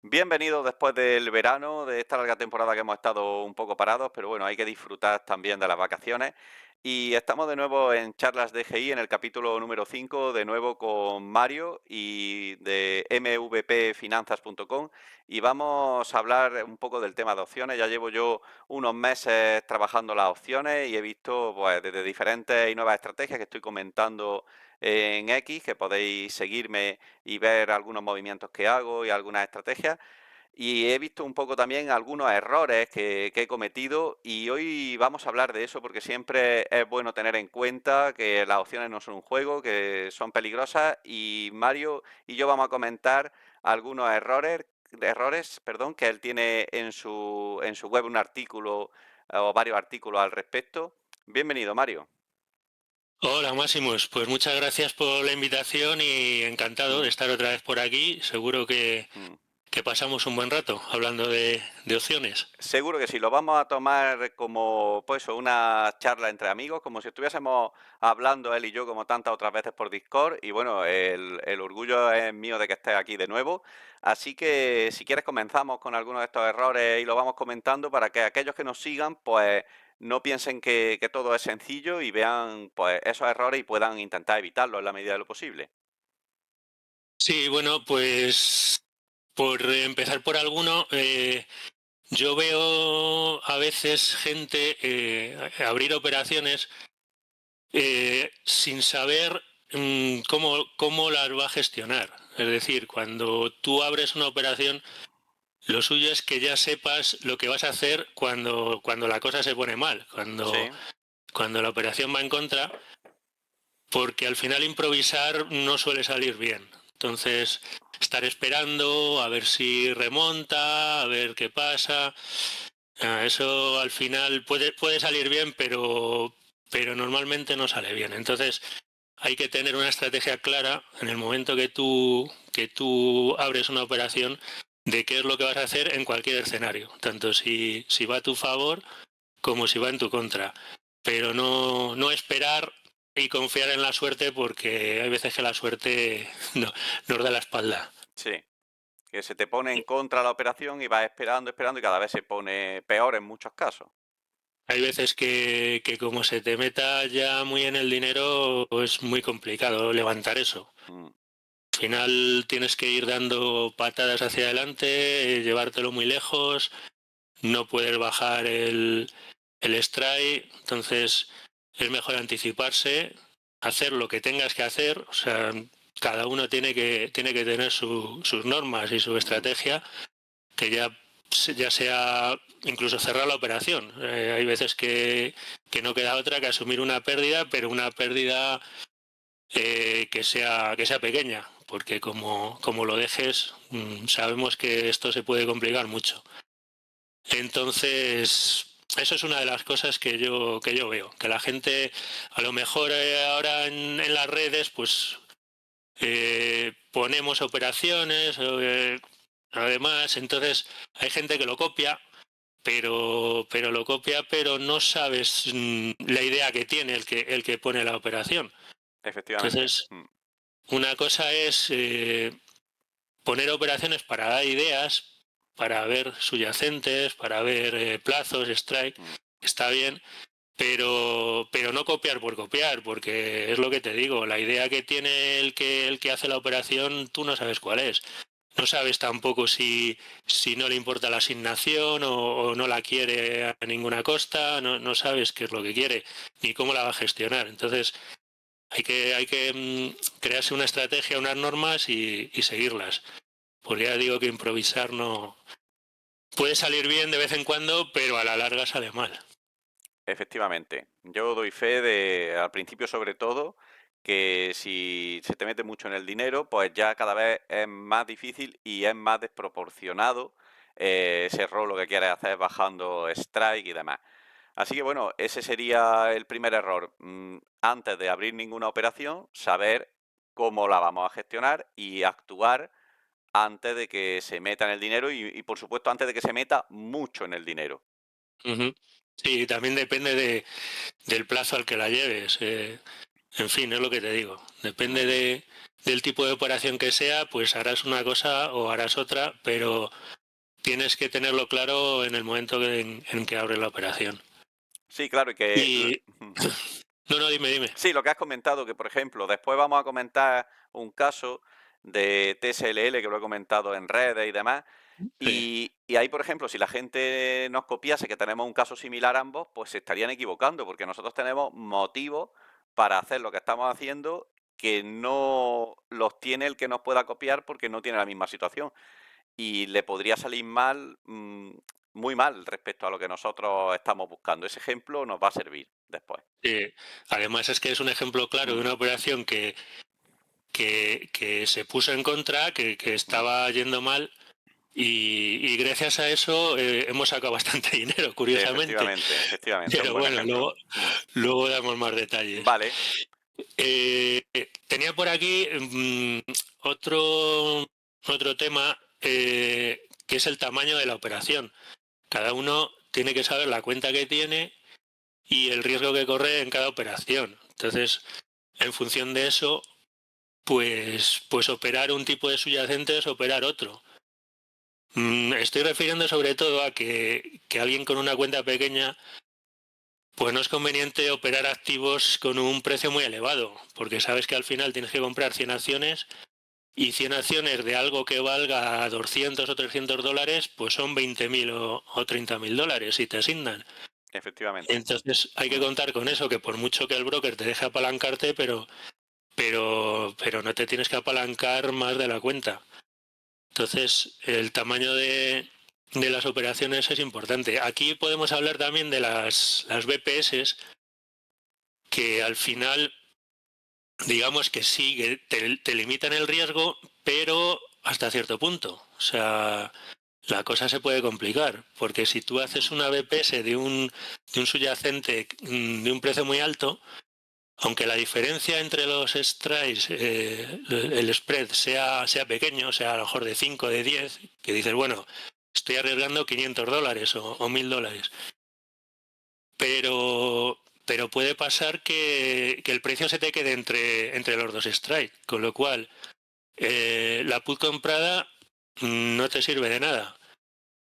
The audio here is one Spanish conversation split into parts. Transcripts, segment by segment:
Bienvenidos después del verano, de esta larga temporada que hemos estado un poco parados, pero bueno, hay que disfrutar también de las vacaciones. Y estamos de nuevo en Charlas de GI, en el capítulo número 5, de nuevo con Mario y de mvpfinanzas.com. Y vamos a hablar un poco del tema de opciones. Ya llevo yo unos meses trabajando las opciones y he visto pues desde diferentes y nuevas estrategias que estoy comentando en X, que podéis seguirme y ver algunos movimientos que hago y algunas estrategias. Y he visto un poco también algunos errores que he cometido y hoy vamos a hablar de eso porque siempre es bueno tener en cuenta que las opciones no son un juego, que son peligrosas y Mario y yo vamos a comentar algunos errores, que él tiene en su web un artículo o varios artículos al respecto. Bienvenido, Mario. Hola Máximos, pues muchas gracias por la invitación y encantado de Mm, estar otra vez por aquí. Seguro mm. que pasamos un buen rato hablando de opciones. Seguro que sí, lo vamos a tomar como pues una charla entre amigos, como si estuviésemos hablando él y yo como tantas otras veces por Discord. Y bueno, el orgullo es mío de que estés aquí de nuevo. Así que si quieres comenzamos con algunos de estos errores y lo vamos comentando para que aquellos que nos sigan pues no piensen que todo es sencillo y vean pues esos errores y puedan intentar evitarlos en la medida de lo posible. Sí, bueno, pues por empezar por alguno, yo veo a veces gente abrir operaciones sin saber cómo las va a gestionar. Es decir, cuando tú abres una operación, lo suyo es que ya sepas lo que vas a hacer cuando la cosa se pone mal, Sí, cuando la operación va en contra, porque al final improvisar no suele salir bien. Entonces, estar esperando a ver si remonta, a ver qué pasa. Eso al final puede salir bien, pero normalmente no sale bien. Entonces, hay que tener una estrategia clara en el momento que tú abres una operación de qué es lo que vas a hacer en cualquier escenario, tanto si va a tu favor como si va en tu contra. Pero no esperar y confiar en la suerte, porque hay veces que la suerte nos da la espalda. sí. Que se te pone en contra la operación y vas esperando, esperando y cada vez se pone peor en muchos casos. Hay veces que como se te meta ya muy en el dinero, es muy complicado levantar eso. Mm, Al final tienes que ir dando patadas hacia adelante, llevártelo muy lejos, no puedes bajar el strike. Entonces es mejor anticiparse, hacer lo que tengas que hacer. O sea, cada uno tiene que tener sus normas y su mm. estrategia, que ya sea incluso cerrar la operación. Hay veces que no queda otra que asumir una pérdida, pero una pérdida que sea pequeña, porque como lo dejes, sabemos que esto se puede complicar mucho. Entonces, eso es una de las cosas que yo veo, que la gente a lo mejor ahora en las redes, pues ponemos operaciones, además, entonces hay gente que lo copia, pero lo copia, pero no sabes la idea que tiene el que pone la operación. Efectivamente. Entonces, Mm, una cosa es poner operaciones para dar ideas, para ver subyacentes, para ver plazos, strike, mm. está bien, pero no copiar por copiar, porque es lo que te digo, la idea que tiene el que hace la operación, tú no sabes cuál es. No sabes tampoco si no le importa la asignación o no la quiere a ninguna costa, no sabes qué es lo que quiere ni cómo la va a gestionar. Entonces, hay que crearse una estrategia, unas normas y seguirlas. Porque ya digo que improvisar no puede salir bien de vez en cuando, pero a la larga sale mal. Efectivamente. Yo doy fe de, al principio sobre todo, que si se te mete mucho en el dinero, pues ya cada vez es más difícil y es más desproporcionado ese rol lo que quieres hacer bajando strike y demás. Así que bueno, ese sería el primer error. Antes de abrir ninguna operación, saber cómo la vamos a gestionar y actuar antes de que se meta en el dinero y por supuesto antes de que se meta mucho en el dinero. Ujú. Sí, también depende del plazo al que la lleves. En fin, es lo que te digo. Depende Ujú. del tipo de operación que sea, pues harás una cosa o harás otra, pero tienes que tenerlo claro en el momento en que abres la operación. Sí, claro, y que... Y no, no, dime. Sí, lo que has comentado, que por ejemplo, después vamos a comentar un caso de TSLL, que lo he comentado en redes y demás, Sí, y ahí, por ejemplo, si la gente nos copiase que tenemos un caso similar ambos, pues se estarían equivocando, porque nosotros tenemos motivos para hacer lo que estamos haciendo que no los tiene el que nos pueda copiar porque no tiene la misma situación. Y le podría salir mal, muy mal respecto a lo que nosotros estamos buscando. Ese ejemplo nos va a servir después. sí. Además es que es un ejemplo claro de Mm, una operación que se puso en contra, que mm. estaba yendo mal. Y gracias a eso hemos sacado bastante dinero, curiosamente. Efectivamente, efectivamente, un Pero buen bueno, ejemplo. luego damos más detalles. Vale, Tenía por aquí otro, otro tema que es el tamaño de la operación. Cada uno tiene que saber la cuenta que tiene y el riesgo que corre en cada operación. Entonces, en función de eso, pues operar un tipo de subyacente es operar otro. Estoy refiriendo sobre todo a que alguien con una cuenta pequeña, pues no es conveniente operar activos con un precio muy elevado, porque sabes que al final tienes que comprar 100 acciones y 100 acciones de algo que valga 200 o 300 dólares, pues son 20.000 o 30.000 dólares y te asignan. efectivamente. Entonces hay que Mm. contar con eso, que por mucho que el broker te deje apalancarte, pero no te tienes que apalancar más de la cuenta. Entonces, el tamaño de las operaciones es importante. Aquí podemos hablar también de las BPS, que al final, digamos que sí, que te limitan el riesgo, pero hasta cierto punto. O sea, la cosa se puede complicar, porque si tú haces una BPS de un subyacente de un precio muy alto, aunque la diferencia entre los strikes, el spread sea pequeño, sea a lo mejor de 5 de 10, que dices, bueno, estoy arriesgando 500 dólares o 1000 dólares, pero puede pasar que el precio se te quede entre los dos strikes, con lo cual la put comprada no te sirve de nada.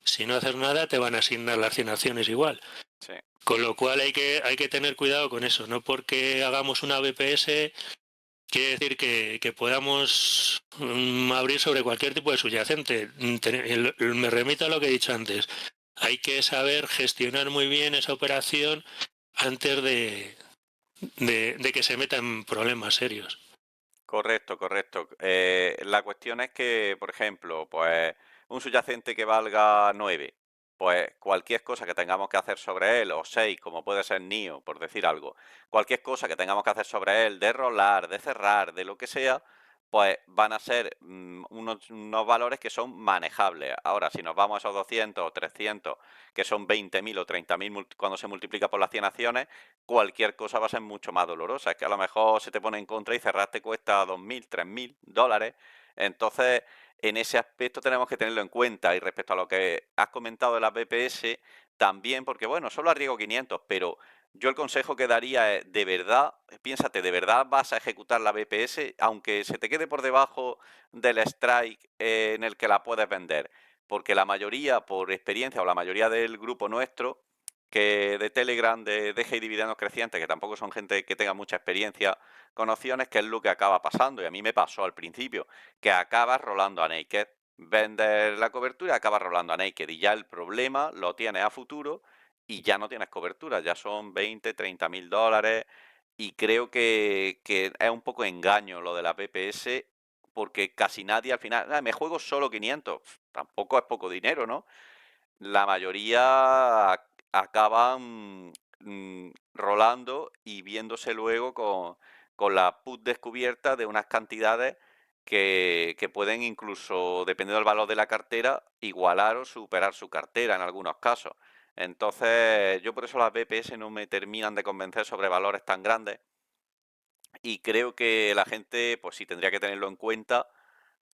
Si no haces nada, te van a asignar las 100 acciones igual. Sí, Con lo cual hay que tener cuidado con eso, no porque hagamos una BPS quiere decir que podamos abrir sobre cualquier tipo de subyacente. Me remito a lo que he dicho antes. Hay que saber gestionar muy bien esa operación antes de que se meta en problemas serios. correcto, correcto. La cuestión es que, por ejemplo, pues un subyacente que valga 9, pues cualquier cosa que tengamos que hacer sobre él, o 6, como puede ser NIO, por decir algo, cualquier cosa que tengamos que hacer sobre él, de rolar, de cerrar, de lo que sea, pues van a ser unos valores que son manejables. Ahora, si nos vamos a esos 200 o 300, que son 20.000 o 30.000 cuando se multiplica por las 100 acciones, cualquier cosa va a ser mucho más dolorosa. Es que a lo mejor se te pone en contra y cerrar te cuesta 2.000, 3.000 dólares. Entonces, en ese aspecto tenemos que tenerlo en cuenta. Y respecto a lo que has comentado de las BPS, también, porque bueno, solo arriesgo 500, pero yo el consejo que daría es, de verdad, piénsate, ¿de verdad vas a ejecutar la BPS aunque se te quede por debajo del strike en el que la puedes vender? Porque la mayoría, por experiencia, o la mayoría del grupo nuestro, que de Telegram, de DG y dividendos crecientes, que tampoco son gente que tenga mucha experiencia con opciones, que es lo que acaba pasando. Y a mí me pasó al principio, que acabas rolando a Naked. Vendes la cobertura y acabas rolando a Naked. Y ya el problema lo tienes a futuro y ya no tienes cobertura. Ya son 20, 30.000 dólares. Y creo que es un poco engaño lo de la PPS, porque casi nadie al final, me juego solo 500. Tampoco es poco dinero, ¿no? La mayoría acaban rolando y viéndose luego con la put descubierta de unas cantidades que pueden incluso, dependiendo del valor de la cartera, igualar o superar su cartera en algunos casos. Entonces, yo por eso las BPS no me terminan de convencer sobre valores tan grandes y creo que la gente, pues sí, tendría que tenerlo en cuenta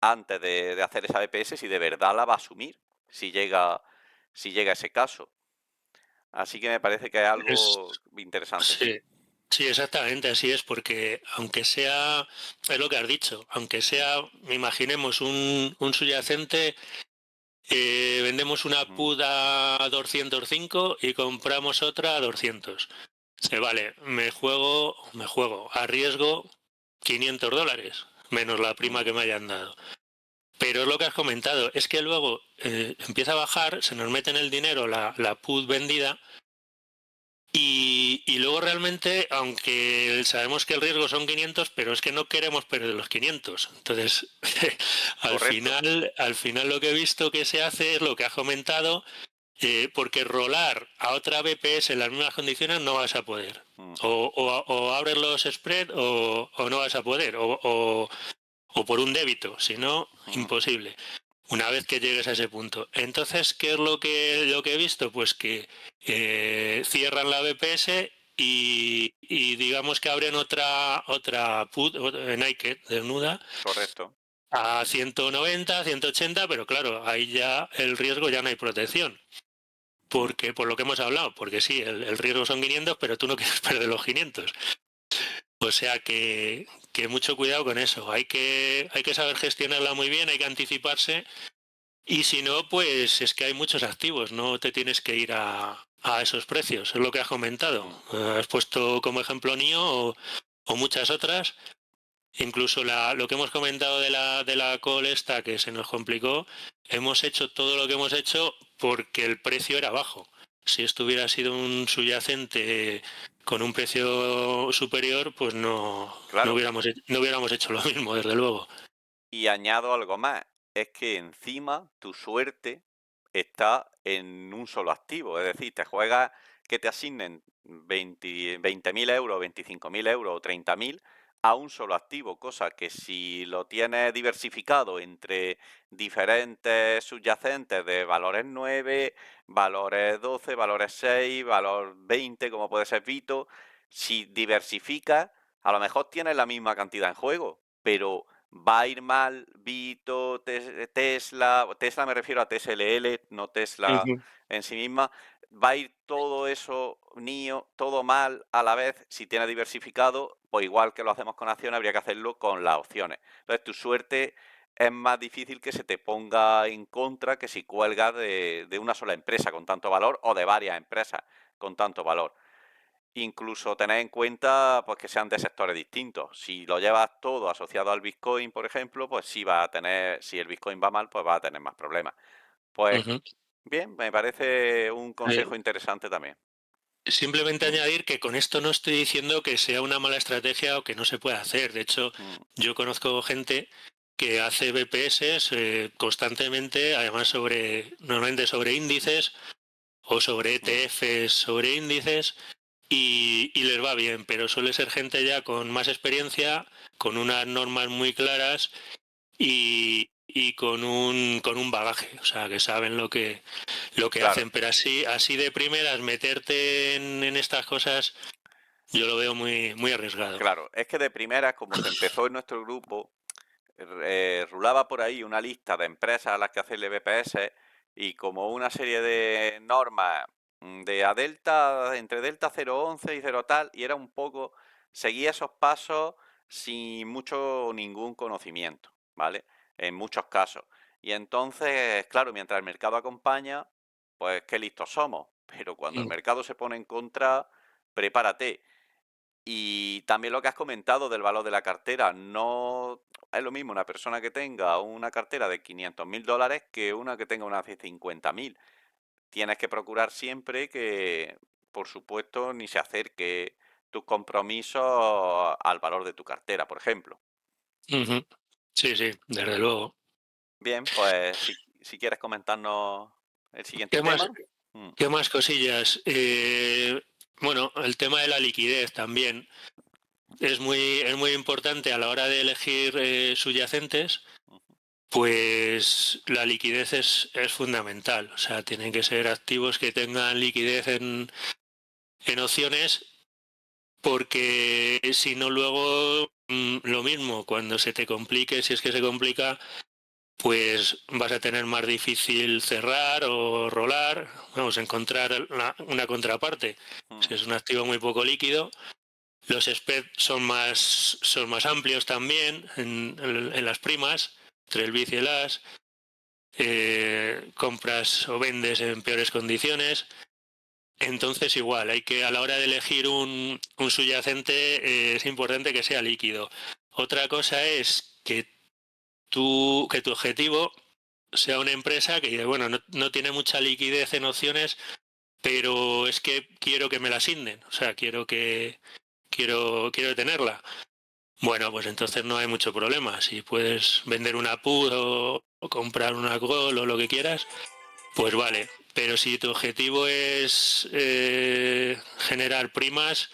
antes de hacer esa BPS si de verdad la va a asumir, si llega ese caso. Así que me parece que es Es, algo interesante, sí. sí, Sí, exactamente, así es, porque aunque sea, es lo que has dicho, aunque sea, imaginemos un subyacente, vendemos una Mm, PUD a 205 y compramos otra a 200. Vale, me juego, arriesgo $500, menos la prima mm, que me hayan dado. Pero es lo que has comentado, es que luego empieza a bajar, se nos mete en el dinero la PUD vendida y luego realmente, aunque sabemos que el riesgo son 500, pero es que no queremos perder los 500. Entonces, correcto. al final lo que he visto que se hace es lo que has comentado, porque rolar a otra BPS en las mismas condiciones no vas a poder. Mm, O abres los spread o no vas a poder, o por un débito, si no, mm, imposible. Una vez que llegues a ese punto. Entonces, ¿qué es lo que he visto? Pues que cierran la BPS y digamos que abren otra put, naked, desnuda, correcto. a 190, 180, pero claro, ahí ya el riesgo ya no hay protección. Mm, Porque, por lo que hemos hablado, porque sí, el riesgo son 500, pero tú no quieres perder los 500. O sea que mucho cuidado con eso. Hay que saber gestionarla muy bien, hay que anticiparse. Y si no, pues es que hay muchos activos, no te tienes que ir a esos precios, es lo que has comentado. mm, Has puesto como ejemplo NIO o muchas otras, incluso lo que hemos comentado de la call esta que se nos complicó, hemos hecho todo lo que hemos hecho porque el precio era bajo. Si esto hubiera sido un subyacente con un precio superior, pues no claro. hubiéramos hecho lo mismo, desde luego. Y añado algo más, es que encima tu suerte está en un solo activo, es decir, te juegas que te asignen 20.000 euros, 25.000 euros o 30.000 a un solo activo, cosa que si lo tienes diversificado entre diferentes subyacentes de valores 9, valores 12, valores 6, valor 20, como puede ser Vito, si diversificas, a lo mejor tienes la misma cantidad en juego, pero va a ir mal Vito, Tesla me refiero a TSLL, no Tesla Ujú. en sí misma, va a ir todo eso, NIO, todo mal a la vez si tiene diversificado, pues igual que lo hacemos con acciones, habría que hacerlo con las opciones. Entonces tu suerte es más difícil que se te ponga en contra que si cuelgas de una sola empresa con tanto valor o de varias empresas con tanto valor. Incluso tener en cuenta pues que sean de sectores distintos. Si lo llevas todo asociado al Bitcoin, por ejemplo, pues sí va a tener, si el Bitcoin va mal, pues va a tener más problemas. Pues Ujú. bien, me parece un Eh, consejo interesante también. Simplemente Mm, añadir que con esto no estoy diciendo que sea una mala estrategia o que no se pueda hacer. De hecho, mm, yo conozco gente que hace BPS constantemente, además normalmente sobre índices o sobre mm. ETFs sobre índices y les va bien, pero suele ser gente ya con más experiencia, con unas normas muy claras y con un bagaje, o sea, que saben lo que Claro, hacen, pero así de primeras meterte en estas cosas, yo lo veo muy, muy arriesgado. claro. Es que de primeras, como se empezó en nuestro grupo, rulaba por ahí una lista de empresas a las que hacerle BPS y como una serie de normas de a delta, entre delta 0,11 y 0 tal, y era un poco, seguía esos pasos sin mucho o ningún conocimiento, ¿vale? En muchos casos. Y entonces, claro, mientras el mercado acompaña, pues qué listos somos. Pero cuando el Mm. mercado se pone en contra, prepárate. Y también lo que has comentado del valor de la cartera, no es lo mismo una persona que tenga una cartera de 500.000 dólares que una que tenga una de 50.000. Tienes que procurar siempre que, por supuesto, ni se acerque tus compromisos al valor de tu cartera, por ejemplo. Ujú. Sí, sí, desde luego. Bien, pues si quieres comentarnos el siguiente ¿Qué más, tema. Mm, qué más cosillas? Bueno, el tema de la liquidez también es muy importante a la hora de elegir subyacentes. ujú, Pues la liquidez es fundamental, o sea, tienen que ser activos que tengan liquidez en opciones, porque si no luego lo mismo, cuando se te complique, si es que se complica, pues vas a tener más difícil cerrar o rolar, vamos, encontrar una contraparte. mm, Si es un activo muy poco líquido, Los spreads son más amplios también en las primas, entre el BID y el AS. Compras o vendes en peores condiciones. Entonces igual, hay que a la hora de elegir un subyacente es importante que sea líquido. Otra cosa es que tu objetivo sea una empresa que bueno, no tiene mucha liquidez en opciones, pero es que quiero que me la asignen, o sea, quiero tenerla. Bueno, pues entonces no hay mucho problema. Si puedes vender una put o comprar una call o lo que quieras, pues vale. Pero si tu objetivo es generar primas,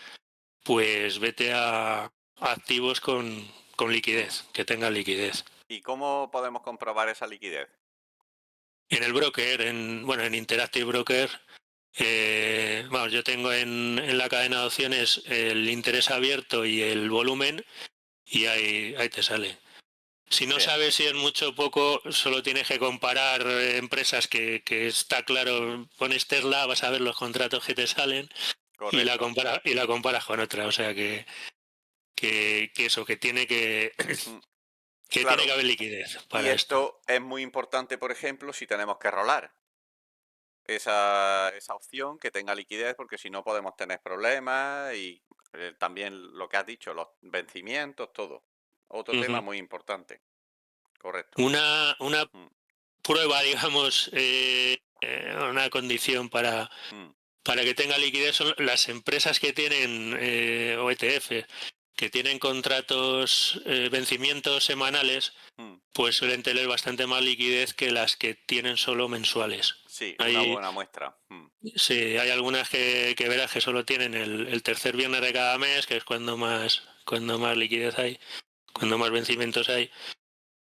pues vete a activos con Mm. liquidez, que tengan liquidez. ¿Y cómo podemos comprobar esa liquidez? En el broker, en Interactive Broker, vamos, yo tengo en la cadena de opciones el interés abierto y el volumen y ahí te sale. Si no Bien, sabes si es mucho o poco, solo tienes que comparar empresas que está claro, pones Tesla, vas a ver los contratos que te salen y correcto. la comparas con otra. O sea que eso, Mm, que tiene que claro. haber liquidez Y para esto. esto es muy importante, por ejemplo, si tenemos que rolar esa opción que tenga liquidez, porque si no podemos tener problemas y también lo que has dicho, los vencimientos, todo. Otro tema Ujú. muy importante. Correcto. Una Mm, prueba, digamos, una condición mm, para que tenga liquidez son las empresas que tienen o ETF, que tienen contratos, vencimientos semanales, mm. pues suelen tener bastante más liquidez que las que tienen solo mensuales. Sí, una Hay, buena muestra. Mm, sí, hay algunas que verás que solo tienen el tercer viernes de cada mes, que es cuando más liquidez hay, mm. cuando más vencimientos hay.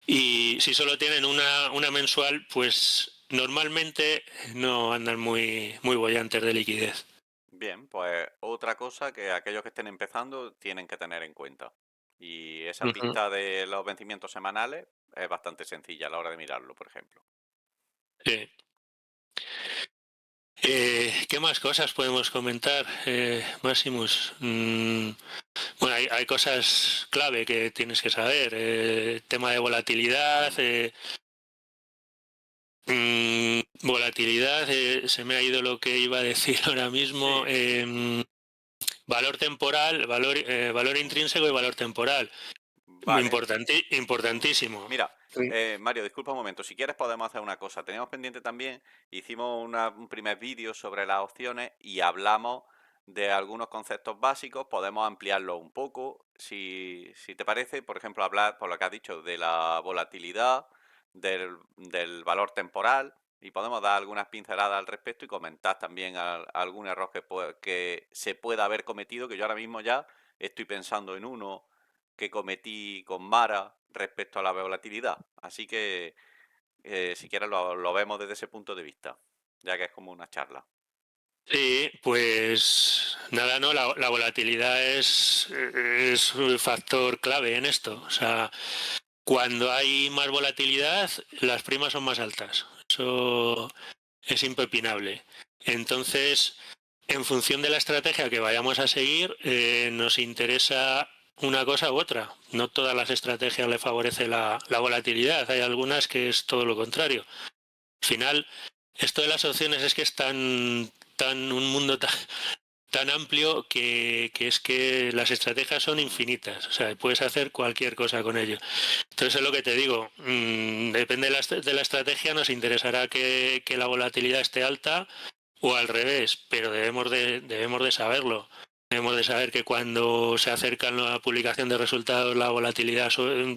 Y si solo tienen una mensual, pues normalmente no andan muy bollantes de liquidez. Bien, pues otra cosa que aquellos que estén empezando tienen que tener en cuenta. Y esa Ujú. pista de los vencimientos semanales es bastante sencilla a la hora de mirarlo, por ejemplo. Sí. ¿Qué más cosas podemos comentar, Máximos? Bueno, hay cosas clave que tienes que saber. Tema de volatilidad. Mm, Volatilidad, se me ha ido lo que iba a decir ahora mismo. sí, Valor temporal, valor intrínseco y valor temporal. vale. Mm. Importantísimo. Mira, Sí. Mario, disculpa un momento. Si quieres podemos hacer una cosa. Teníamos pendiente también, hicimos un primer vídeo sobre las opciones y hablamos de algunos conceptos básicos. Podemos ampliarlo un poco, si te parece. Por ejemplo, hablar, por lo que has dicho, de la volatilidad, del valor temporal y podemos dar algunas pinceladas al respecto y comentar también algún error que se pueda haber cometido, que yo ahora mismo ya estoy pensando en uno que cometí con Mara respecto a la volatilidad. Así que si quieres lo vemos desde ese punto de vista, ya que es como una charla. Sí, pues nada, no, la volatilidad es un factor clave en esto. O sea, cuando hay más volatilidad, las primas son más altas. Eso es impepinable. Entonces, en función de la estrategia que vayamos a seguir, nos interesa una cosa u otra. No todas las estrategias le favorece la volatilidad. Hay algunas que es todo lo contrario. Al final, esto de las opciones es que es un mundo tan amplio que es que las estrategias son Mm, infinitas. O sea, puedes hacer cualquier cosa con ello. Entonces es lo que te digo. Depende de la estrategia, nos interesará que la volatilidad esté alta o al revés, pero debemos de saberlo. Debemos de saber que cuando se acerca la publicación de resultados la volatilidad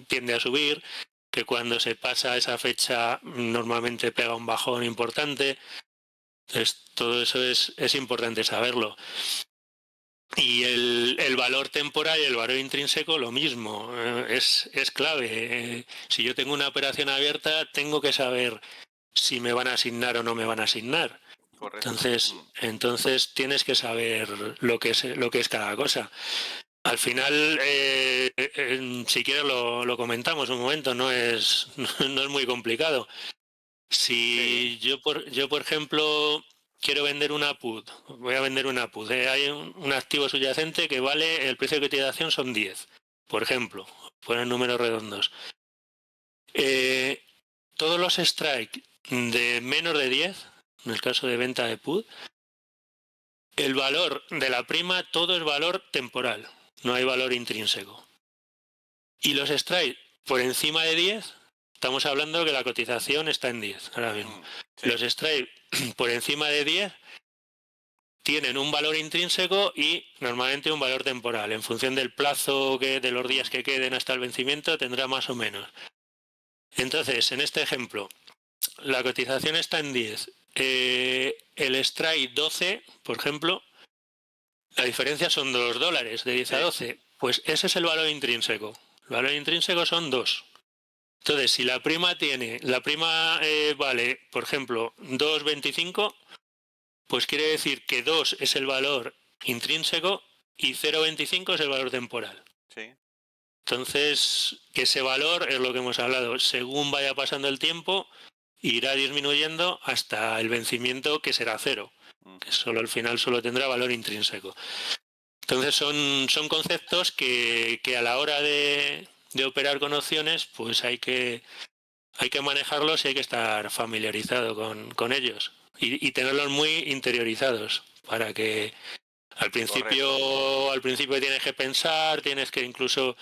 tiende a subir, que cuando se pasa esa fecha normalmente pega un bajón importante. Entonces todo eso es importante saberlo. Y el valor temporal y el valor intrínseco lo mismo, es clave. Si yo tengo una operación abierta, tengo que saber si me van a asignar o no me van a asignar. correcto. Mm, Entonces tienes que saber lo que es cada cosa. Al final, si quieres lo comentamos un momento, no es muy complicado. sí. Si yo por ejemplo, quiero vender una put, voy a vender una put, hay un activo subyacente que vale, el precio de cotización son 10, por ejemplo, ponen números redondos. Todos los strikes de menos de 10, en el caso de venta de put, el valor de la prima, todo es valor temporal, no hay valor intrínseco. Y los strikes por encima de 10, estamos hablando que la cotización está en 10 ahora mismo. Sí. Los strikes por encima de 10 tienen un valor intrínseco y normalmente un valor temporal. En función del plazo de los días que queden hasta el vencimiento, tendrá más o menos. Entonces, en este ejemplo, la cotización está en 10. El strike 12, por ejemplo, la diferencia son $2, de 10 a 12. Pues ese es el valor intrínseco. El valor intrínseco son 2. Entonces, si la prima vale, por ejemplo, 2,25, pues quiere decir que 2 es el valor intrínseco y 0,25 es el valor temporal. Sí. Entonces, ese valor es lo que hemos hablado. Según vaya pasando el tiempo, irá disminuyendo hasta el vencimiento, que será 0, que solo al final solo tendrá valor intrínseco. Entonces son conceptos que a la hora de operar con opciones, pues hay que manejarlos y hay que estar familiarizado con ellos y tenerlos muy interiorizados para que al principio tienes que pensar, tienes que incluso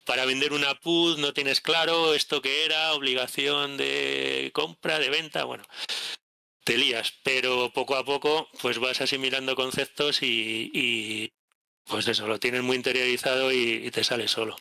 para vender una put no tienes claro esto que era, obligación de compra, de venta, bueno, te lías, pero poco a poco pues vas asimilando conceptos y pues eso, lo tienes muy interiorizado y te sale solo.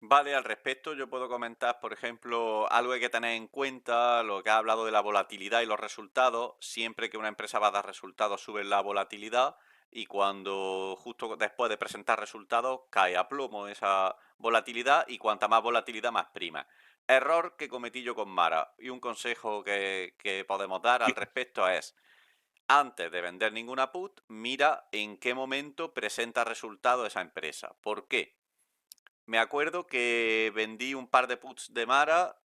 Vale, al respecto yo puedo comentar, por ejemplo, algo que hay que tener en cuenta, lo que ha hablado de la volatilidad y los resultados. Siempre que una empresa va a dar resultados sube la volatilidad y cuando justo después de presentar resultados cae a plomo esa volatilidad y cuanta más volatilidad más prima. Error que cometí yo con Mara y un consejo que podemos dar al respecto es, antes de vender ninguna put, mira en qué momento presenta resultado esa empresa. ¿Por qué? Me acuerdo que vendí un par de puts de Mara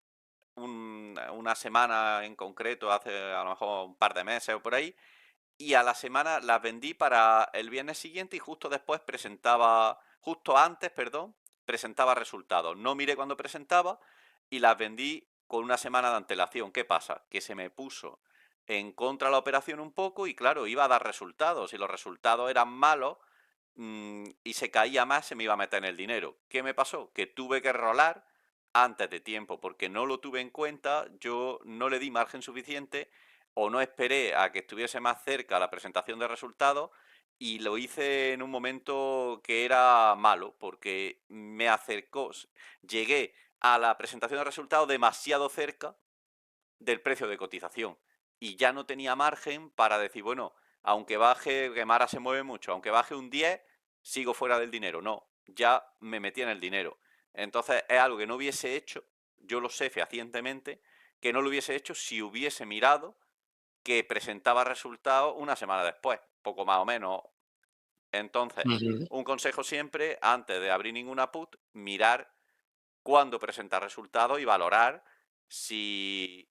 una semana en concreto, hace a lo mejor un par de meses o por ahí, y a la semana las vendí para el viernes siguiente y justo después justo antes, perdón, presentaba resultados. No miré cuando presentaba y las vendí con una semana de antelación. ¿Qué pasa? Que se me puso en contra la operación un poco y claro, iba a dar resultados y los resultados eran malos y se caía más, se me iba a meter en el dinero. ¿Qué me pasó? Que tuve que rolar antes de tiempo porque no lo tuve en cuenta, yo no le di margen suficiente o no esperé a que estuviese más cerca la presentación de resultados y lo hice en un momento que era malo porque me acercó, llegué a la presentación de resultados demasiado cerca del precio de cotización y ya no tenía margen para decir, bueno, aunque baje, que Mara se mueve mucho, aunque baje un 10, sigo fuera del dinero. No, ya me metí en el dinero. Entonces es algo que no hubiese hecho, yo lo sé fehacientemente, que no lo hubiese hecho si hubiese mirado que presentaba resultados una semana después, poco más o menos. Entonces, un consejo siempre, antes de abrir ninguna put, mirar cuándo presenta resultados y valorar si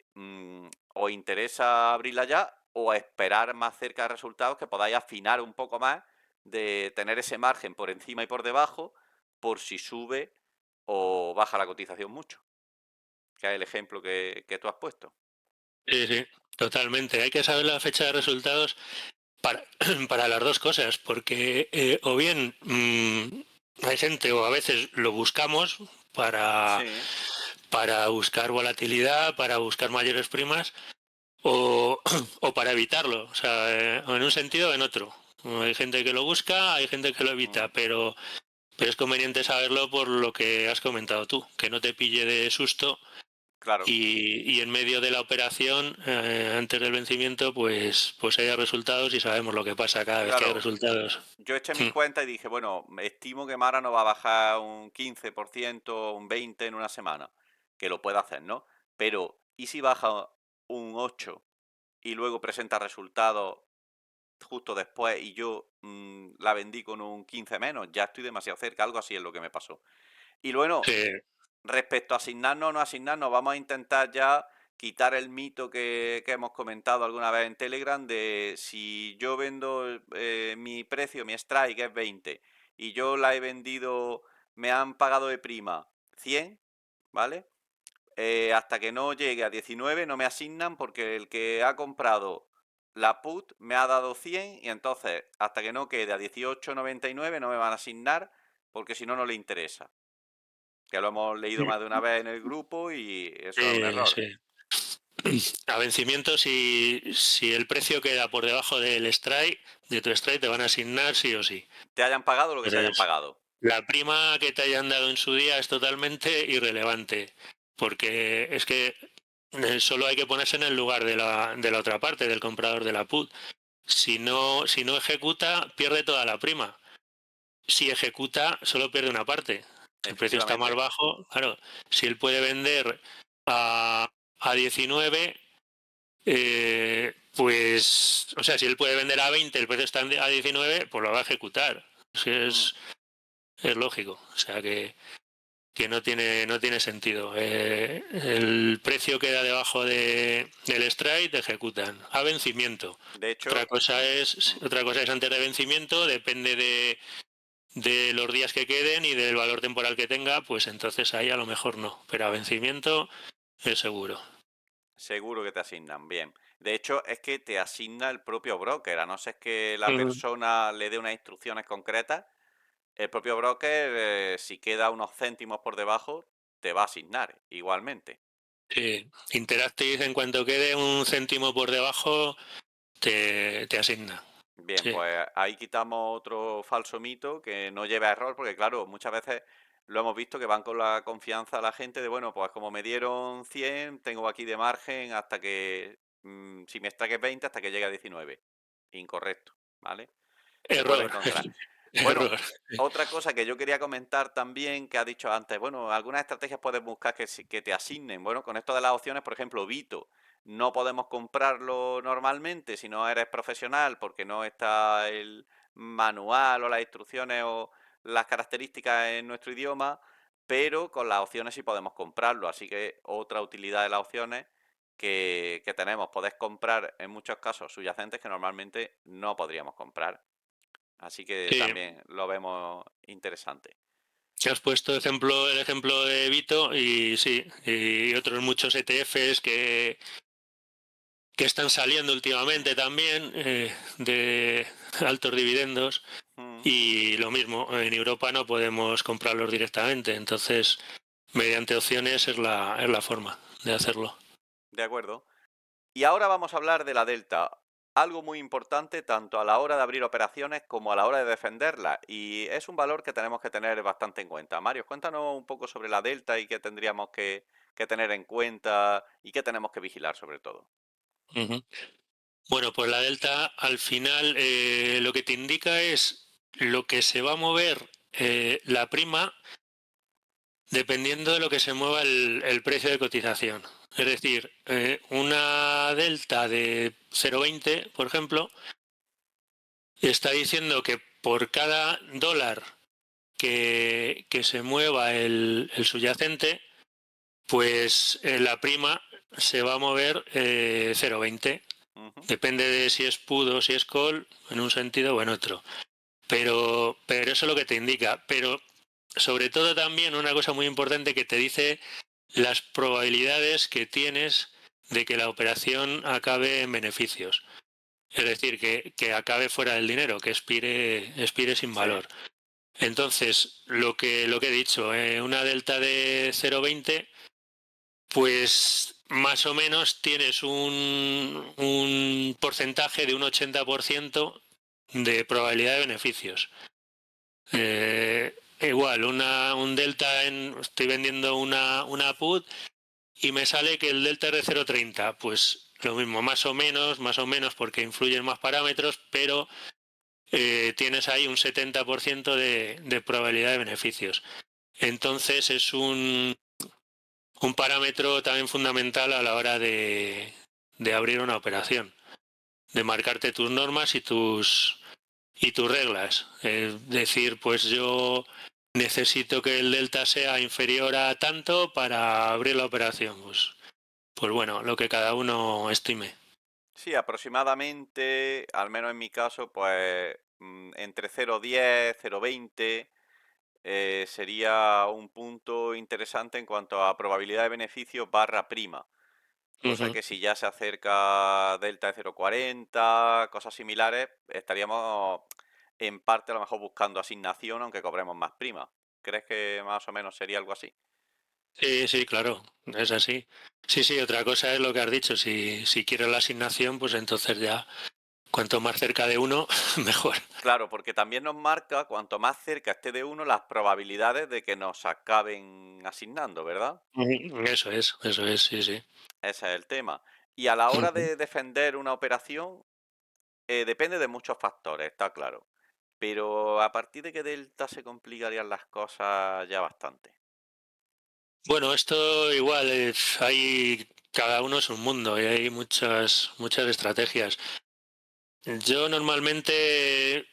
os interesa abrirla ya o esperar más cerca de resultados que podáis afinar un poco más de tener ese margen por encima y por debajo por si sube o baja la cotización mucho, que es el ejemplo que tú has puesto. Sí, totalmente. Hay que saber la fecha de resultados para, para las dos cosas, porque o bien hay gente o a veces lo buscamos para, Sí. para buscar volatilidad, para buscar mayores primas o, o para evitarlo, o sea, o en un sentido o en otro. Hay gente que lo busca, hay gente que lo evita, pero es conveniente saberlo por lo que has comentado tú, que no te pille de susto Claro. y en medio de la operación, antes del vencimiento, pues haya resultados y sabemos lo que pasa cada vez que hay Claro, resultados. yo eché mis cuentas y dije, bueno, estimo que Mara no va a bajar un 15%, un 20% en una semana, que lo puede hacer, ¿no? Pero, ¿y si baja un 8 y luego presenta resultados justo después y yo la vendí con un 15 menos? Ya estoy demasiado cerca, algo así es lo que me pasó. Y luego, Sí, respecto a asignarnos o no asignarnos, vamos a intentar ya quitar el mito que hemos comentado alguna vez en Telegram de si yo vendo mi precio, mi strike es 20 y yo la he vendido, me han pagado de prima 100, ¿vale? Hasta que no llegue a 19 no me asignan porque el que ha comprado la put me ha dado 100 y entonces hasta que no quede a 18,99 no me van a asignar porque si no, no le interesa. Que lo hemos leído más de una vez en el grupo y eso es un error. Sí. A vencimiento, si el precio queda por debajo del strike, de tu strike, te van a asignar sí o sí. Te hayan pagado lo que te hayan Entonces, pagado. la prima que te hayan dado en su día es totalmente irrelevante, porque es que solo hay que ponerse en el lugar de la otra parte, del comprador de la put. Si no ejecuta, pierde toda la prima. Si ejecuta, solo pierde una parte. Si el precio está más Efectivamente. bajo, claro, si él puede vender a 19, pues, o sea, si él puede vender a 20, el precio está a 19, pues lo va a ejecutar. Mm. Es lógico. O sea que no tiene sentido. El precio queda debajo del strike, te ejecutan. A vencimiento. De Otra hecho, cosa es, otra cosa es antes de vencimiento, depende de los días que queden y del valor temporal que tenga, pues entonces ahí a lo mejor no. Pero a vencimiento es seguro. seguro que te asignan, bien. De hecho, es que te asigna el propio broker, a no ser que la Ujú. persona le dé unas instrucciones concretas, el propio broker, si queda unos céntimos por debajo, te va a asignar igualmente. Sí. Interactive, en cuanto quede un céntimo por debajo, te asigna. Bien, Sí. pues ahí quitamos otro falso mito que no lleva a error, porque claro, muchas veces lo hemos visto que van con la confianza a la gente de, bueno, pues como me dieron 100, tengo aquí de margen hasta que, si me strike es 20, hasta que llegue a 19. Incorrecto, ¿vale? Se puede Error. encontrar. Bueno, Error. otra cosa que yo quería comentar también, que ha dicho antes, bueno, algunas estrategias puedes buscar que te asignen. Bueno, con esto de las opciones, por ejemplo, Vito, no podemos comprarlo normalmente si no eres profesional, porque no está el manual o las instrucciones o las características en nuestro idioma, pero con las opciones sí podemos comprarlo. Así que otra utilidad de las opciones que tenemos, podés comprar en muchos casos subyacentes que normalmente no podríamos comprar. Así que Sí. también lo vemos interesante. Has puesto el ejemplo de Vito y sí, y otros muchos ETFs que están saliendo últimamente también de altos dividendos Mm, y lo mismo, en Europa no podemos comprarlos directamente, entonces mediante opciones es la forma de hacerlo. de acuerdo. Y ahora vamos a hablar de la delta. Algo muy importante tanto a la hora de abrir operaciones como a la hora de defenderlas. Y es un valor que tenemos que tener bastante en cuenta. Mario, cuéntanos un poco sobre la delta y qué tendríamos que tener en cuenta y qué tenemos que vigilar sobre todo. Ujú. Bueno, pues la delta al final lo que te indica es lo que se va a mover la prima dependiendo de lo que se mueva el precio de cotización. Es decir, una delta de 0,20, por ejemplo, está diciendo que por cada dólar que se mueva el subyacente, pues la prima se va a mover 0,20. Ujú. Depende de si es put o si es call, en un sentido o en otro. Pero eso es lo que te indica. Pero sobre todo también una cosa muy importante que te dice las probabilidades que tienes de que la operación acabe en beneficios. Es decir, que acabe fuera del dinero, que expire sin Sí. valor. Entonces, lo que he dicho, una delta de 0,20, pues más o menos tienes un porcentaje de un 80% de probabilidad de beneficios. Igual, un delta, estoy vendiendo una put y me sale que el delta es de 0,30. Pues lo mismo, más o menos, porque influyen más parámetros, pero tienes ahí un 70% de probabilidad de beneficios. Entonces es un parámetro también fundamental a la hora de abrir una operación, de marcarte tus normas y tus reglas. Es decir, pues yo necesito que el delta sea inferior a tanto para abrir la operación. Pues pues bueno, lo que cada uno estime. Sí, aproximadamente, al menos en mi caso, pues entre 0,10, 0,20 sería un punto interesante en cuanto a probabilidad de beneficio barra prima. Cosa Ujú. que si ya se acerca delta de 0,40, cosas similares, estaríamos en parte a lo mejor buscando asignación, aunque cobremos más prima. ¿Crees que más o menos sería algo así? Sí, sí, claro, es así. Sí, sí, otra cosa es lo que has dicho, si quieres la asignación, pues entonces ya, cuanto más cerca de uno, mejor. Claro, porque también nos marca, cuanto más cerca esté de uno, las probabilidades de que nos acaben asignando, ¿verdad? Ujú. Eso es, sí, sí. Ese es el tema. Y a la hora Ujú. de defender una operación, depende de muchos factores, está claro. Pero a partir de que delta se complicarían las cosas ya bastante. Bueno, esto igual es, hay, cada uno es un mundo y hay muchas estrategias. Yo normalmente,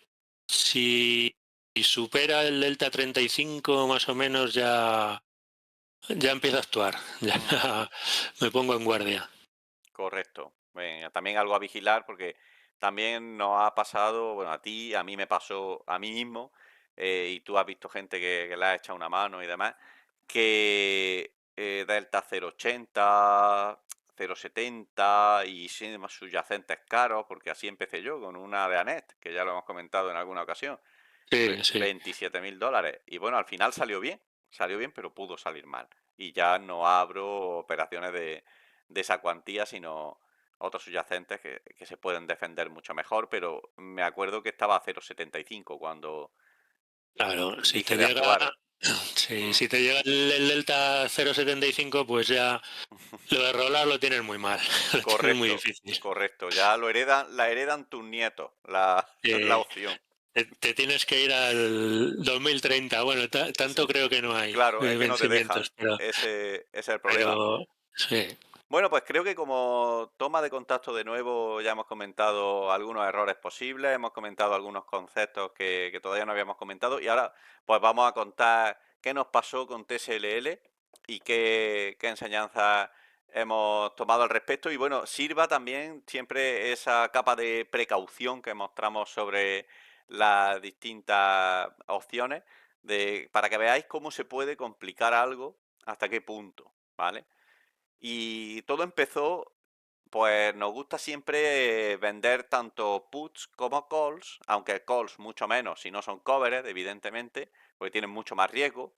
si supera el delta 35 más o menos, ya empiezo a actuar, Mm. ya me pongo en guardia. Correcto. Venga, también algo a vigilar porque también nos ha pasado, bueno, a ti, a mí me pasó a mí mismo, y tú has visto gente que le ha echado una mano y demás, que Delta 0,80, 0,70 y sin más subyacentes caros, porque así empecé yo con una de Anet, que ya lo hemos comentado en alguna ocasión, Sí, sí. 27.000 dólares. Y bueno, al final salió bien, pero pudo salir mal. Y ya no abro operaciones de esa cuantía, sino otros subyacentes que se pueden defender mucho mejor, pero me acuerdo que estaba a 0,75 cuando Claro, dije de actuar. Mm, si te llega el delta 0,75, pues ya lo de rolar lo tienes muy mal, lo tienes muy correcto, difícil. correcto. Ya la heredan tus nietos, la Eh, opción. te tienes que ir al 2030. Bueno, tanto creo que no hay Claro, es que no te dejan. vencimientos, Ese es el problema. pero sí, Bueno, pues creo que como toma de contacto de nuevo ya hemos comentado algunos errores posibles, hemos comentado algunos conceptos que todavía no habíamos comentado y ahora pues vamos a contar qué nos pasó con TSLL y qué enseñanzas hemos tomado al respecto y bueno, sirva también siempre esa capa de precaución que mostramos sobre las distintas opciones para que veáis cómo se puede complicar algo, hasta qué punto, ¿vale? Y todo empezó, pues nos gusta siempre vender tanto puts como calls, aunque calls mucho menos si no son covered, evidentemente, porque tienen mucho más riesgo.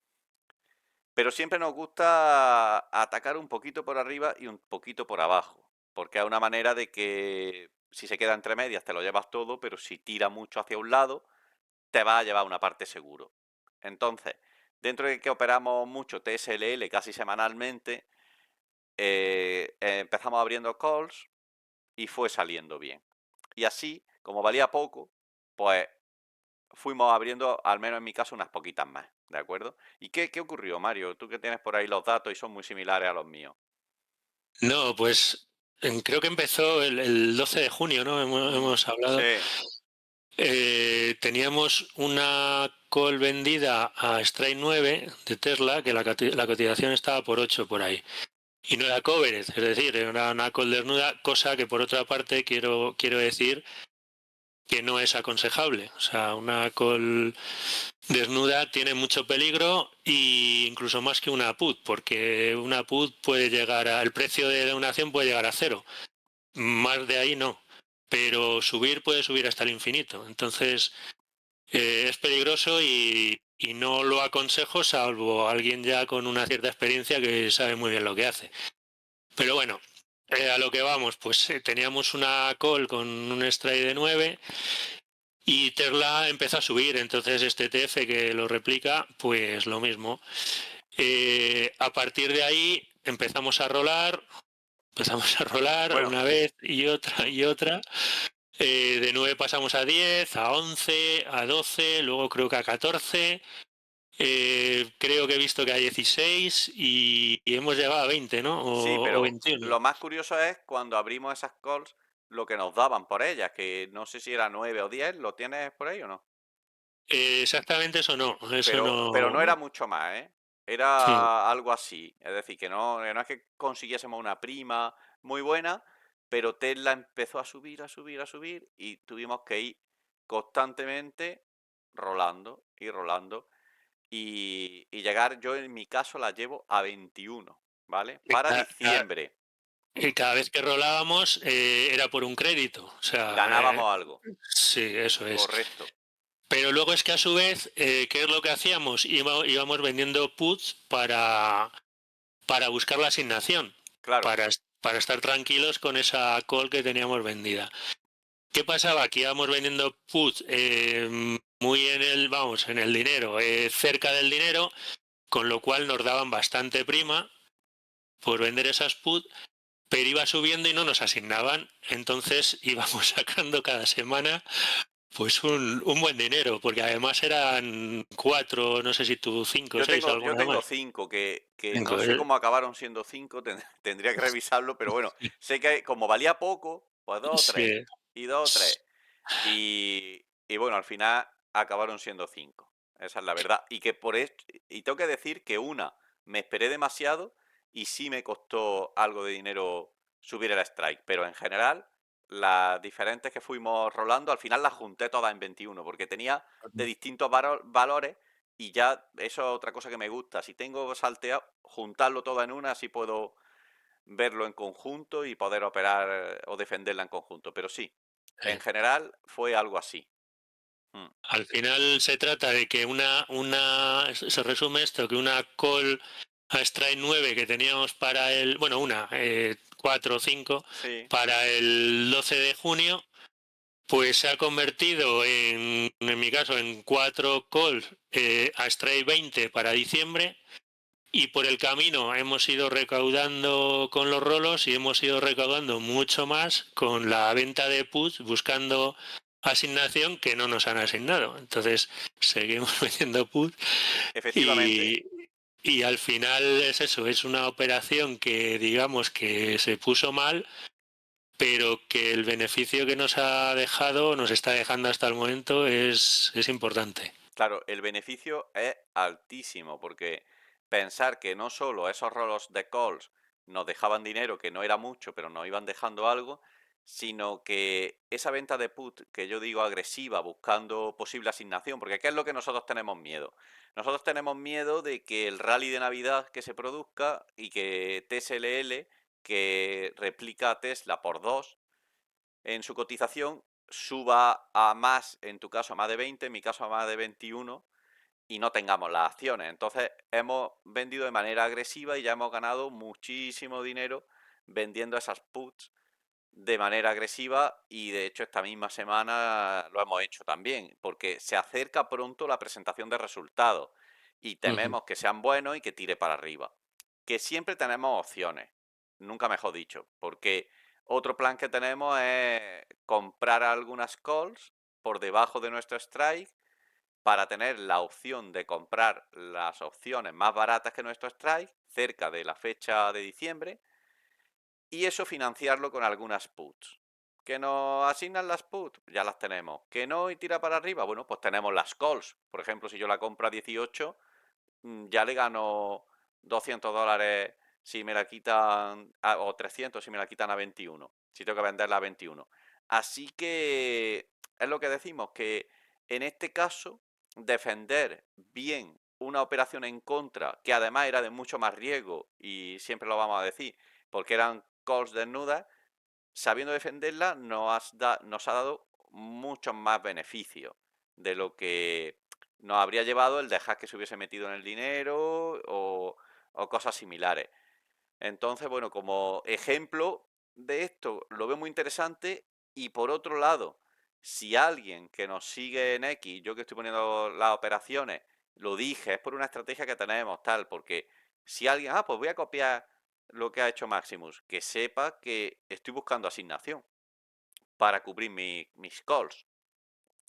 Pero siempre nos gusta atacar un poquito por arriba y un poquito por abajo, porque es una manera de que si se queda entre medias te lo llevas todo, pero si tira mucho hacia un lado, te va a llevar una parte seguro. Entonces, dentro de que operamos mucho TSLL casi semanalmente, empezamos abriendo calls y fue saliendo bien. Y así, como valía poco, pues fuimos abriendo, al menos en mi caso, unas poquitas más, ¿de acuerdo? ¿Y qué ocurrió, Mario? Tú que tienes por ahí los datos y son muy similares a los míos. no, pues creo que empezó el 12 de junio, ¿no? Hemos hablado. Sí, Teníamos una call vendida a Strike 9 de Tesla, que la cotización estaba por 8 por ahí. Y no era covered, es decir, era una call desnuda, cosa que por otra parte quiero decir que no es aconsejable. O sea, una call desnuda tiene mucho peligro e incluso más que una put, porque una put puede llegar el precio de una acción puede llegar a cero. Más de ahí no. Pero subir puede subir hasta el infinito. Entonces, es peligroso y no lo aconsejo salvo alguien ya con una cierta experiencia que sabe muy bien lo que hace. Pero bueno, a lo que vamos, pues teníamos una call con un strike de 9 y Tesla empezó a subir, entonces este TF que lo replica, pues lo mismo. A partir de ahí empezamos a rolar bueno, una vez y otra. De 9 pasamos a 10, a 11, a 12, luego creo que a 14. Creo que he visto que a 16 y hemos llegado a 20, ¿no? sí, O pero 21. lo más curioso es cuando abrimos esas calls, lo que nos daban por ellas, que no sé si era 9 o 10, ¿lo tienes por ahí o no? Exactamente eso no, eso Pero no no. era mucho más, ¿eh? Hmm. Era algo así. Es decir, que no es que consiguiésemos una prima muy buena, pero Tesla empezó a subir, a subir, a subir y tuvimos que ir constantemente rolando y rolando y llegar, yo en mi caso la llevo a 21, ¿vale? Y Para diciembre y cada vez que rolábamos era por un crédito. O sea, ganábamos algo, sí, eso es. correcto, Pero luego es que a su vez, ¿qué es lo que hacíamos? Íbamos vendiendo puts para buscar la asignación, claro, para estar tranquilos con esa call que teníamos vendida. ¿Qué pasaba? Que íbamos vendiendo puts muy en el, vamos, en el dinero, cerca del dinero, con lo cual nos daban bastante prima por vender esas puts, pero iba subiendo y no nos asignaban. Entonces íbamos sacando cada semana pues un buen dinero, porque además eran cuatro, no sé si tú cinco o seis o yo alguna tengo más. 5 que no Cinco, sé cómo acabaron siendo 5, tendría que revisarlo, pero bueno, sé que como valía poco, pues dos o tres, Sí, y dos o tres. Y bueno, al final acabaron siendo 5. Esa es la verdad. Y que por esto, y tengo que decir que una, me esperé demasiado y sí me costó algo de dinero subir el strike. Pero en general, las diferentes que fuimos rolando, al final las junté todas en 21, porque tenía de distintos valores y ya eso es otra cosa que me gusta. Si tengo salteado, juntarlo todo en una, así puedo verlo en conjunto y poder operar o defenderla en conjunto. Pero sí, en sí. general fue algo así. Mm. Al final se trata de que se resume esto, que una call a strike 9 que teníamos para el, bueno, 4 o 5 Sí, para el 12 de junio, pues se ha convertido en mi caso, en 4 calls a strike 20 para diciembre. Y por el camino hemos ido recaudando con los rolos y hemos ido recaudando mucho más con la venta de puts buscando asignación que no nos han asignado. Entonces seguimos vendiendo puts efectivamente. y, y al final es eso, es una operación que digamos que se puso mal, pero que el beneficio que nos ha dejado, nos está dejando hasta el momento es importante. Claro, el beneficio es altísimo porque pensar que no solo esos rolos de calls nos dejaban dinero, que no era mucho, pero nos iban dejando algo, sino que esa venta de put que yo digo agresiva, buscando posible asignación, porque ¿qué es lo que nosotros tenemos miedo? Nosotros tenemos miedo de que el rally de Navidad que se produzca y que TSLL, que replica a Tesla por 2 en su cotización, suba a más, en tu caso a más de 20, en mi caso a más de 21, y no tengamos las acciones. Entonces hemos vendido de manera agresiva y ya hemos ganado muchísimo dinero vendiendo esas puts de manera agresiva y de hecho esta misma semana lo hemos hecho también, porque se acerca pronto la presentación de resultados y Uh -huh. tememos que sean buenos y que tire para arriba. Que siempre tenemos opciones, nunca mejor dicho, porque otro plan que tenemos es comprar algunas calls por debajo de nuestro strike para tener la opción de comprar las opciones más baratas que nuestro strike cerca de la fecha de diciembre y eso financiarlo con algunas puts. ¿Que nos asignan las puts? Ya las tenemos. ¿Que no y tira para arriba? Bueno, pues tenemos las calls. Por ejemplo, si yo la compro a 18, ya le gano $200 si me la quitan, o 300 si me la quitan a 21, si tengo que venderla a 21. Así que es lo que decimos, que en este caso, defender bien una operación en contra, que además era de mucho más riesgo, y siempre lo vamos a decir, porque eran calls desnudas, sabiendo defenderla nos ha dado muchos más beneficios de lo que nos habría llevado el dejar que se hubiese metido en el dinero o cosas similares. Entonces, bueno, como ejemplo de esto, lo veo muy interesante y por otro lado, si alguien que nos sigue en X, yo que estoy poniendo las operaciones, lo dije, es por una estrategia que tenemos, tal, porque si alguien, pues voy a copiar lo que ha hecho Maximus, que sepa que estoy buscando asignación para cubrir mis calls.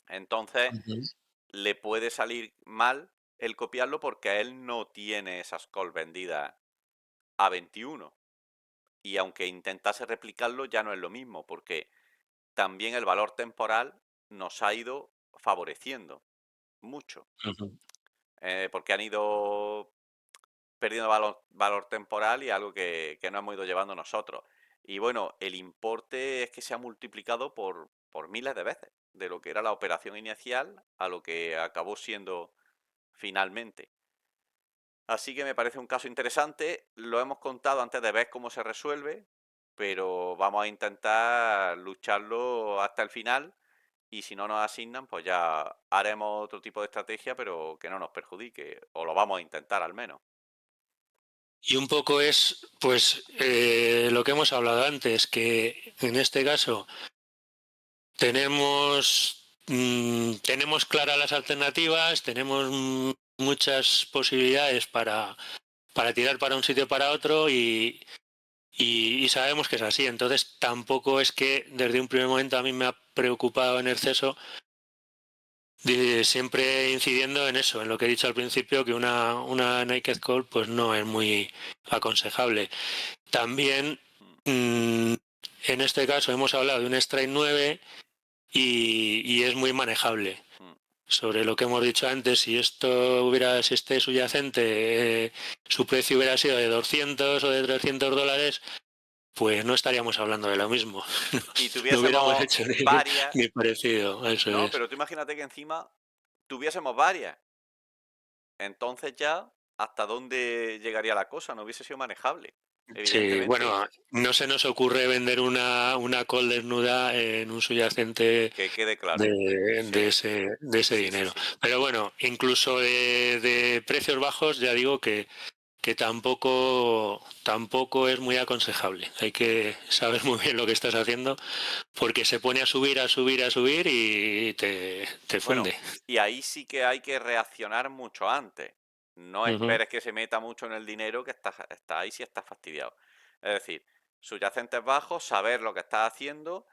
Entonces, Uh -huh. le puede salir mal el copiarlo porque él no tiene esas calls vendidas a 21. Y aunque intentase replicarlo, ya no es lo mismo, porque también el valor temporal nos ha ido favoreciendo mucho. Uh -huh. Porque han ido perdiendo valor temporal y algo que no hemos ido llevando nosotros. Y bueno, el importe es que se ha multiplicado por miles de veces, de lo que era la operación inicial a lo que acabó siendo finalmente. Así que me parece un caso interesante, lo hemos contado antes de ver cómo se resuelve, pero vamos a intentar lucharlo hasta el final y si no nos asignan, pues ya haremos otro tipo de estrategia, pero que no nos perjudique, o lo vamos a intentar al menos. Y un poco es, pues, lo que hemos hablado antes, que en este caso tenemos claras las alternativas, tenemos muchas posibilidades para tirar para un sitio o para otro y sabemos que es así. Entonces tampoco es que desde un primer momento a mí me ha preocupado en exceso, siempre incidiendo en eso, en lo que he dicho al principio, que una naked call pues no es muy aconsejable. También en este caso hemos hablado de un strike 9 y es muy manejable. Sobre lo que hemos dicho antes, si este subyacente, su precio hubiera sido de 200 o de $300, pues no estaríamos hablando de lo mismo. Y No hubiéramos tuviésemos hecho varias, ni parecido, eso no, es. pero tú imagínate que encima tuviésemos varias. Entonces ya, ¿hasta dónde llegaría la cosa? No hubiese sido manejable, Sí, evidentemente. bueno, no se nos ocurre vender una call desnuda en un subyacente Que quede claro. de Sí, ese sí, sí, dinero. sí. Pero bueno, incluso de precios bajos, ya digo que tampoco es muy aconsejable. Hay que saber muy bien lo que estás haciendo porque se pone a subir, a subir, a subir y te Bueno, funde. y ahí sí que hay que reaccionar mucho antes. No Ujú. esperes que se meta mucho en el dinero, que está ahí si estás fastidiado. Es decir, subyacentes bajos, saber lo que estás haciendo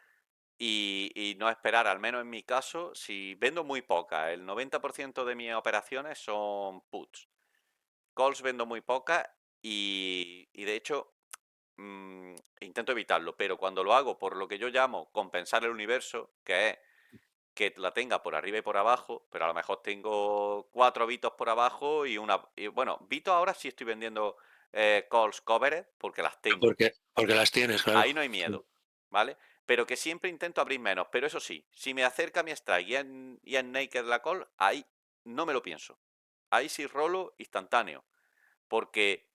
y no esperar, al menos en mi caso, si vendo muy pocas, el 90% de mis operaciones son puts. Calls vendo muy pocas y de hecho intento evitarlo, pero cuando lo hago por lo que yo llamo compensar el universo, que es que la tenga por arriba y por abajo, pero a lo mejor tengo 4 bitos por abajo y bueno, bitos ahora sí estoy vendiendo calls covered porque las tengo. Porque las tienes, claro. Ahí no hay miedo, ¿vale? Pero que siempre intento abrir menos. Pero eso sí, si me acerca mi strike y en naked la call, ahí no me lo pienso. Ahí sí rolo instantáneo. Porque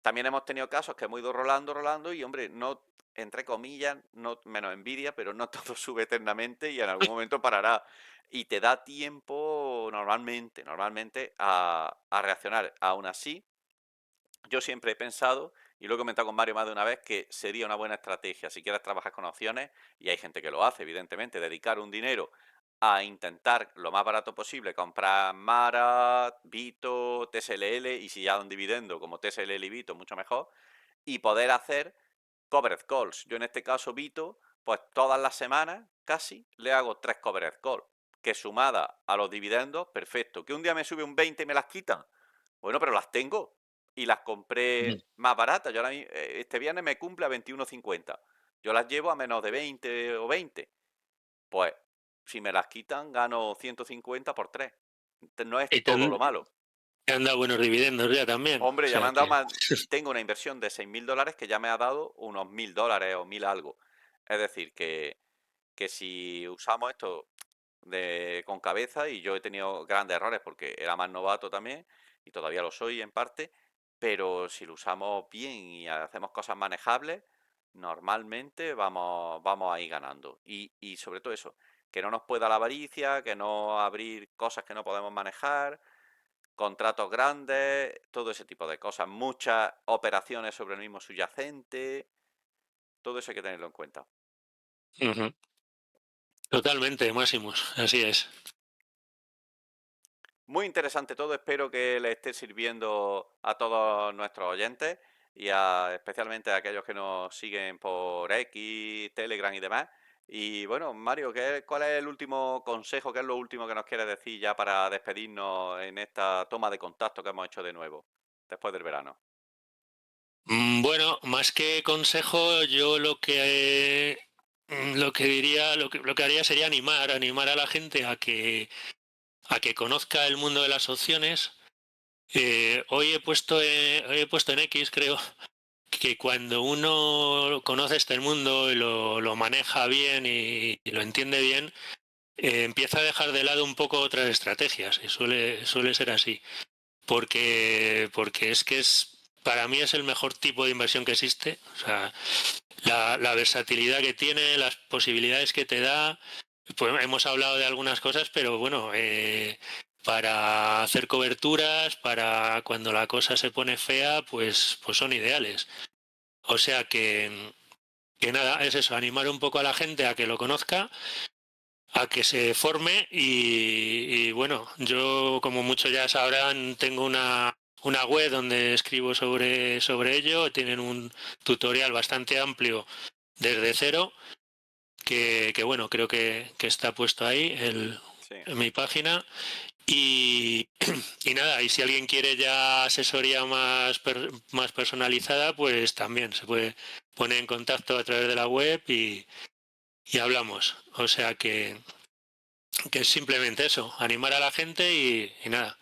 también hemos tenido casos que hemos ido rolando, rolando y, hombre, no, entre comillas, no menos envidia, pero no todo sube eternamente y en algún momento parará. Y te da tiempo normalmente a reaccionar. Aún así, yo siempre he pensado, y lo he comentado con Mario más de una vez, que sería una buena estrategia si quieres trabajar con opciones, y hay gente que lo hace, evidentemente, dedicar un dinero a intentar lo más barato posible comprar Mara, Vito, TSLL, y si ya dan dividendo como TSLL y Vito, mucho mejor, y poder hacer covered calls. Yo en este caso, Vito, pues todas las semanas, casi, le hago 3 covered calls, que sumada a los dividendos, perfecto. Que un día me sube un 20 y me las quitan, bueno, pero las tengo y las Ujú. compré más baratas. Yo este viernes me cumple a 21,50. Yo las llevo a menos de 20 o 20. Pues si me las quitan, gano 150 por 3. No es Y todo lo malo. te han dado buenos dividendos ya también. O Hombre, ya me sea han dado que... más. Tengo una inversión de $6.000 que ya me ha dado unos $1.000 o 1.000 algo. Es decir, que si usamos esto con cabeza, y yo he tenido grandes errores porque era más novato también, y todavía lo soy en parte, pero si lo usamos bien y hacemos cosas manejables, normalmente vamos a ir ganando. Y sobre todo eso, que no nos pueda la avaricia, que no abrir cosas que no podemos manejar, contratos grandes, todo ese tipo de cosas, muchas operaciones sobre el mismo subyacente, todo eso hay que tenerlo en cuenta. Ujú. Totalmente, Máximos, así es. Muy interesante todo, espero que le esté sirviendo a todos nuestros oyentes y especialmente a aquellos que nos siguen por X, Telegram y demás. Y bueno, Mario, ¿cuál es el último consejo, qué es lo último que nos quieres decir ya para despedirnos en esta toma de contacto que hemos hecho de nuevo, después del verano? Bueno, más que consejo, yo lo que diría, lo que haría sería animar a la gente a que conozca el mundo de las opciones, Hoy he puesto en X, creo, que cuando uno conoce este mundo y lo maneja bien y lo entiende bien, empieza a dejar de lado un poco otras estrategias, y suele ser así, porque es que para mí es el mejor tipo de inversión que existe. O sea, la versatilidad que tiene, las posibilidades que te da. Pues hemos hablado de algunas cosas, pero bueno, para hacer coberturas, para cuando la cosa se pone fea, pues son ideales. O sea que nada, es eso, animar un poco a la gente a que lo conozca, a que se forme y bueno, yo como muchos ya sabrán, tengo una web donde escribo sobre ello, tienen un tutorial bastante amplio desde cero, que bueno, creo que está puesto ahí Sí. en mi página. Y, y nada, y si alguien quiere ya asesoría más personalizada, pues también se puede poner en contacto a través de la web y hablamos. O sea que es simplemente eso, animar a la gente y nada.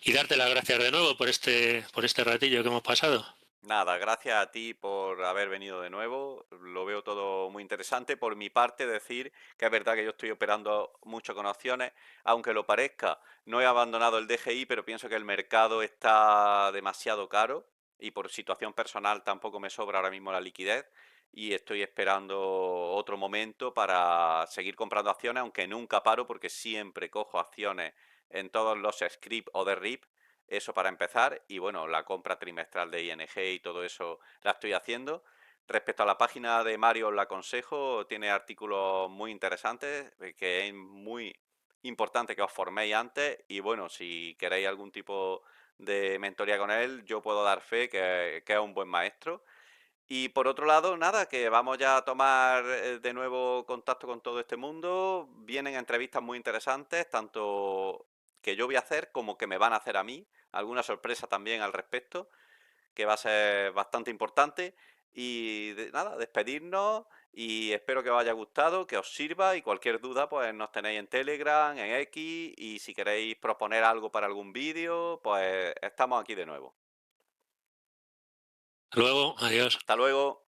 Y darte las gracias de nuevo por este ratillo que hemos pasado. Nada, gracias a ti por haber venido de nuevo. Lo veo todo muy interesante. Por mi parte, decir que es verdad que yo estoy operando mucho con opciones, aunque lo parezca. No he abandonado el DGI, pero pienso que el mercado está demasiado caro y por situación personal tampoco me sobra ahora mismo la liquidez y estoy esperando otro momento para seguir comprando acciones, aunque nunca paro porque siempre cojo acciones en todos los script o de RIP, eso para empezar. Y bueno, la compra trimestral de ING y todo eso la estoy haciendo. Respecto a la página de Mario, os la aconsejo, tiene artículos muy interesantes, que es muy importante que os forméis antes. Y bueno, si queréis algún tipo de mentoría con él, yo puedo dar fe que es un buen maestro. Y por otro lado, nada, que vamos ya a tomar de nuevo contacto con todo este mundo. Vienen entrevistas muy interesantes, tanto que yo voy a hacer como que me van a hacer a mí. Alguna sorpresa también al respecto, que va a ser bastante importante. Y nada, despedirnos y espero que os haya gustado, que os sirva y cualquier duda pues nos tenéis en Telegram, en X y si queréis proponer algo para algún vídeo, pues estamos aquí de nuevo. Luego, adiós. Hasta luego.